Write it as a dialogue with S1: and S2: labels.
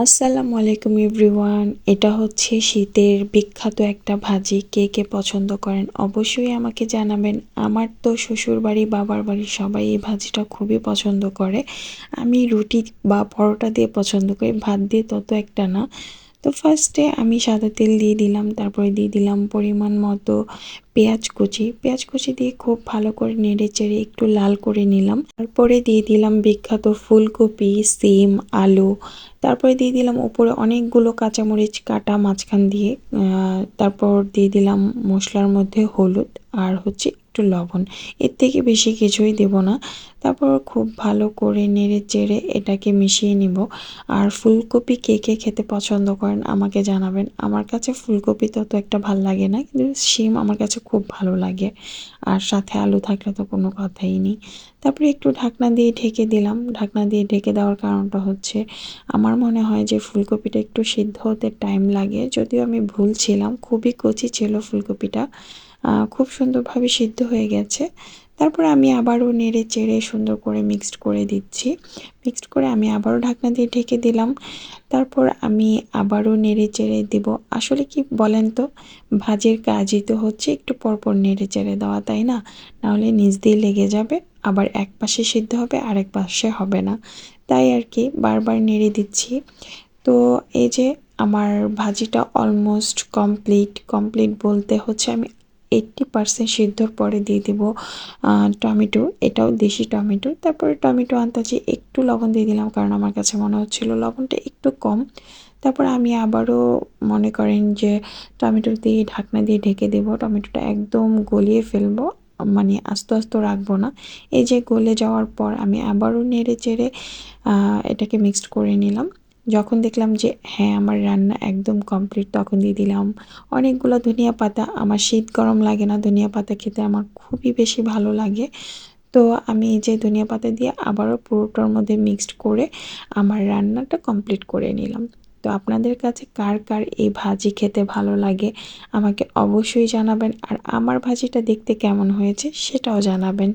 S1: আসসালামু আলাইকুম এভরিওয়ান। এটা হচ্ছে শীতের বিখ্যাত একটা ভাজি। কে কে পছন্দ করেন অবশ্যই আমাকে জানাবেন। আমার তো শ্বশুরবাড়ি বাবার বাড়ি সবাই এই ভাজিটা খুবই পছন্দ করে। আমি রুটি বা পরোটা দিয়ে পছন্দ করি, ভাত দিয়ে তত একটা না। তো ফার্স্টে আমি সাদা তেল দিয়ে দিলাম, তারপরে দিয়ে দিলাম পরিমাণ মতো পেঁয়াজ কুচি দিয়ে খুব ভালো করে নেড়ে চেড়ে একটু লাল করে নিলাম। তারপরে দিয়ে দিলাম বিখ্যাত ফুলকপি, সিম, আলু। তারপরে দিয়ে দিলাম উপরে অনেকগুলো কাঁচামরিচ কাটা মাঝখান দিয়ে। তারপর দিয়ে দিলাম মশলার মধ্যে হলুদ আর হচ্ছে একটু লবণ। এর থেকে বেশি কিছুই দেব না। তারপর খুব ভালো করে নেড়ে চেড়ে এটাকে মিশিয়ে নিব। আর ফুলকপি কে কে খেতে পছন্দ করেন আমাকে জানাবেন। আমার কাছে ফুলকপি তত একটা ভাল লাগে না, কিন্তু শিম আমার কাছে খুব ভালো লাগে। আর সাথে আলু থাকলে তো কোনো কথাই নেই। তারপরে একটু ঢাকনা দিয়ে ঢেকে দিলাম। ঢাকনা দিয়ে ঢেকে দেওয়ার কারণটা হচ্ছে আমার মনে হয় যে ফুলকপিটা একটু সিদ্ধ হতে টাইম লাগে, যদিও আমি ভুল ছিলাম, খুবই কচি ছিল ফুলকপিটা। খুব সুন্দরভাবে সিদ্ধ হয়ে গেছে। তারপর আমি আবারও নেড়ে চেড়ে সুন্দর করে মিক্সড করে দিচ্ছি। মিক্সড করে আমি আবারও ঢাকনা দিয়ে ঢেকে দিলাম। তারপর আমি আবারও নেড়ে চেড়ে দিব। আসলে কি বলেন তো, ভাজির কাজই তো হচ্ছে একটু পরপর নেড়ে চেড়ে দেওয়া, তাই না? নাহলে নিচ দিয়ে লেগে যাবে, আবার এক পাশে সিদ্ধ হবে আর এক পাশে হবে না। তাই আর কি বারবার নেড়ে দিচ্ছি। তো এই যে আমার ভাজিটা অলমোস্ট কমপ্লিট বলতে হচ্ছে আমি 80% সিদ্ধর পরে দিয়ে দেব টমেটো। এটাও দেশি টমেটো। তারপরে টমেটো আন্দাজে একটু লবণ দিয়ে দিলাম, কারণ আমার কাছে মনে হচ্ছিল লবণটা একটু কম। তারপর আমি আবারও মনে করেন যে টমেটো দিয়ে ঢাকনা দিয়ে ঢেকে দেব। টমেটোটা একদম গলিয়ে ফেলবো, মানে আস্তে আস্তে রাখবো না। এই যে গলে যাওয়ার পর আমি আবারও নেড়ে চেড়ে এটাকে মিক্সড করে নিলাম। যখন দেখলাম যে হ্যাঁ আমার রান্না একদম কমপ্লিট, তখন দিয়ে দিলাম অনেকগুলো ধনিয়া পাতা। আমার শীত গরম লাগে না, ধনিয়া পাতা খেতে আমার খুবই বেশি ভালো লাগে। তো আমি এই যে ধনিয়া পাতা দিয়ে আবারও পুরোটার মধ্যে মিক্সড করে আমার রান্নাটা কমপ্লিট করে নিলাম। তো আপনাদের কাছে কার কার এই ভাজি খেতে ভালো লাগে আমাকে অবশ্যই জানাবেন, আর আমার ভাজিটা দেখতে কেমন হয়েছে সেটাও জানাবেন।